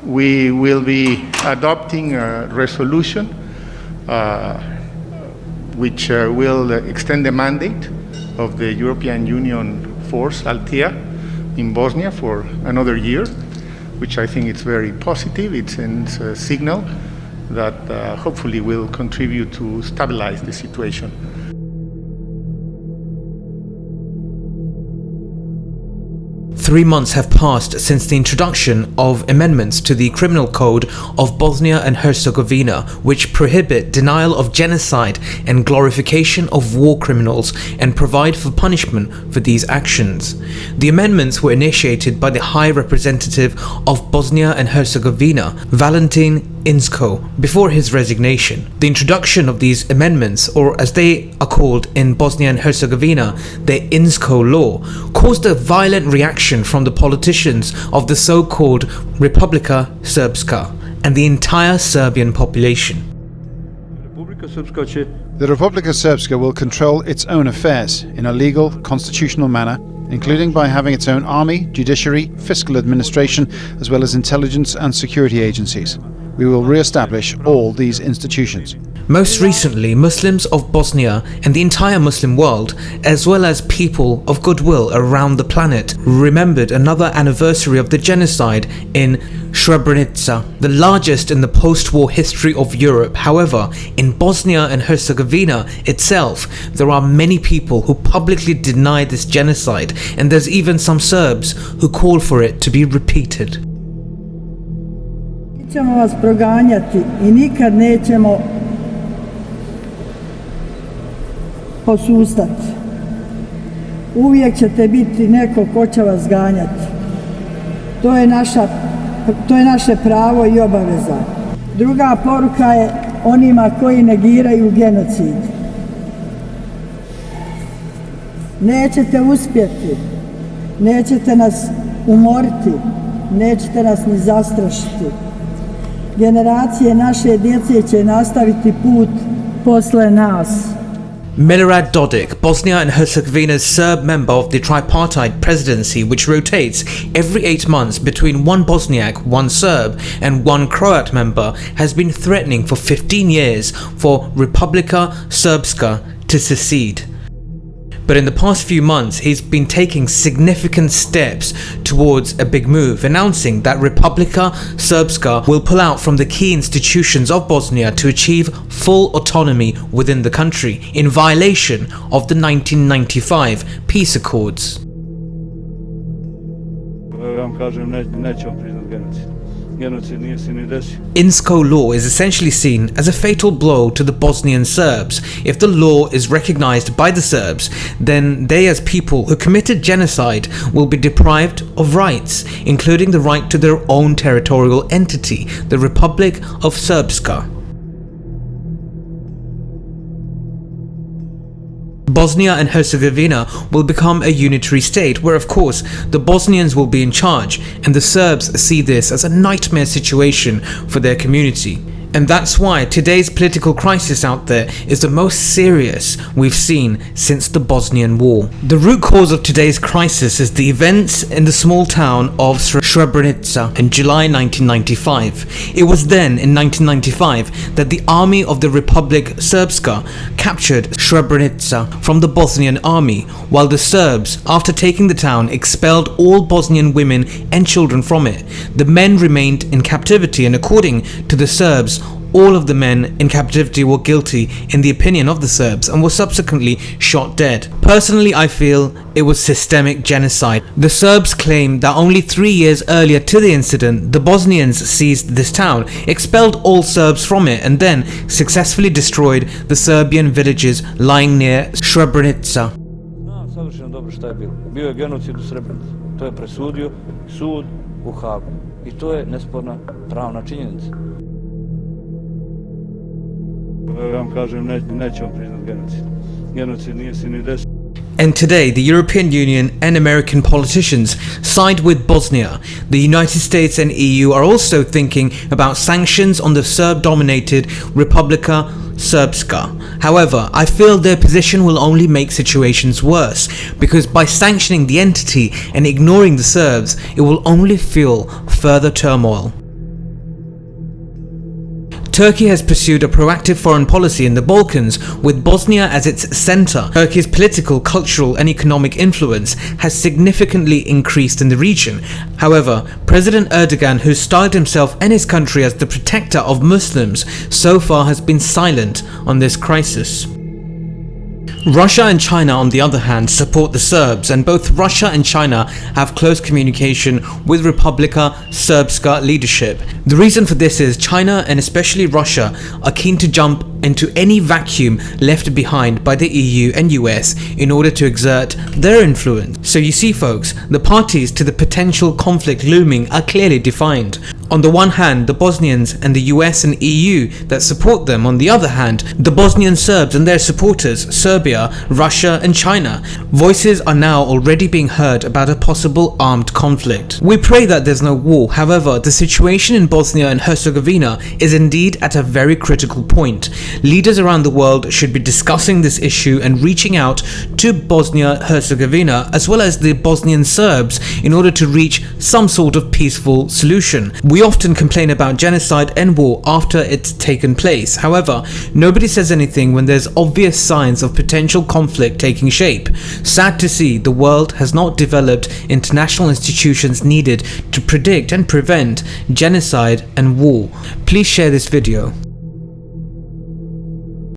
we will be adopting a resolution which will extend the mandate of the European Union force, Althea, in Bosnia for another year, which I think is very positive. It sends a signal that hopefully will contribute to stabilize the situation. 3 months have passed since the introduction of amendments to the Criminal Code of Bosnia and Herzegovina, which prohibit denial of genocide and glorification of war criminals and provide for punishment for these actions. The amendments were initiated by the High Representative of Bosnia and Herzegovina, Valentin Inzko, before his resignation. The introduction of these amendments, or as they are called in Bosnia and Herzegovina, the Inzko Law, caused a violent reaction from the politicians of the so-called Republika Srpska and the entire Serbian population. The Republika Srpska will control its own affairs in a legal, constitutional manner, including by having its own army, judiciary, fiscal administration, as well as intelligence and security agencies. We will re-establish all these institutions. Most recently, Muslims of Bosnia and the entire Muslim world, as well as people of goodwill around the planet, remembered another anniversary of the genocide in Srebrenica, the largest in the post-war history of Europe. However, in Bosnia and Herzegovina itself, there are many people who publicly deny this genocide, and there's even some Serbs who call for it to be repeated. Ćemo vas proganjati I nikad nećemo posustati. Uvijek ćete biti neko ko će vas ganjati. To je naše pravo I obaveza. Druga poruka je onima koji negiraju genocid. Nećete uspjeti, nećete nas umoriti, nećete nas ni zastrašiti. Generacije naše djece će nastaviti put posle nas. Milorad Dodik, Bosnia and Herzegovina's Serb member of the tripartite presidency, which rotates every 8 months between one Bosniak, one Serb and one Croat member, has been threatening for 15 years for Republika Srpska to secede. But in the past few months, he's been taking significant steps towards a big move, announcing that Republika Srpska will pull out from the key institutions of Bosnia to achieve full autonomy within the country, in violation of the 1995 peace accords. Inzko law is essentially seen as a fatal blow to the Bosnian Serbs. If the law is recognized by the Serbs, then they as people who committed genocide will be deprived of rights, including the right to their own territorial entity, the Republic of Srpska. Bosnia and Herzegovina will become a unitary state where, of course, the Bosnians will be in charge, and the Serbs see this as a nightmare situation for their community. And that's why today's political crisis out there is the most serious we've seen since the Bosnian War. The root cause of today's crisis is the events in the small town of Srebrenica in July 1995. It was then, in 1995, that the army of the Republika Srpska captured Srebrenica from the Bosnian army, while the Serbs, after taking the town, expelled all Bosnian women and children from it. The men remained in captivity, and according to the Serbs, all of the men in captivity were guilty in the opinion of the Serbs and were subsequently shot dead. Personally, I feel it was systemic genocide. The Serbs claim that only 3 years earlier to the incident, the Bosnians seized this town, expelled all Serbs from it, and then successfully destroyed the Serbian villages lying near Srebrenica. Savršeno dobro šta je bilo. Bio je genocid u Srebrenici. To je presudio sud u Hagu. I to je nesporna pravna činjenica. And today, the European Union and American politicians side with Bosnia. The United States and EU are also thinking about sanctions on the Serb-dominated Republika Srpska. However, I feel their position will only make situations worse, because by sanctioning the entity and ignoring the Serbs, it will only fuel further turmoil. Turkey has pursued a proactive foreign policy in the Balkans, with Bosnia as its center. Turkey's political, cultural and economic influence has significantly increased in the region. However, President Erdogan, who styled himself and his country as the protector of Muslims, so far has been silent on this crisis. Russia and China, on the other hand, support the Serbs, and both Russia and China have close communication with Republika Srpska leadership. The reason for this is China, and especially Russia, are keen to jump into any vacuum left behind by the EU and US in order to exert their influence. So you see folks, the parties to the potential conflict looming are clearly defined. On the one hand, the Bosnians and the US and EU that support them. On the other hand, the Bosnian Serbs and their supporters, Serbia, Russia and China. Voices are now already being heard about a possible armed conflict. We pray that there's no war. However, the situation in Bosnia and Herzegovina is indeed at a very critical point. Leaders around the world should be discussing this issue and reaching out to Bosnia-Herzegovina as well as the Bosnian Serbs in order to reach some sort of peaceful solution. We often complain about genocide and war after it's taken place. However, nobody says anything when there's obvious signs of potential conflict taking shape. Sad to see the world has not developed international institutions needed to predict and prevent genocide and war. Please share this video.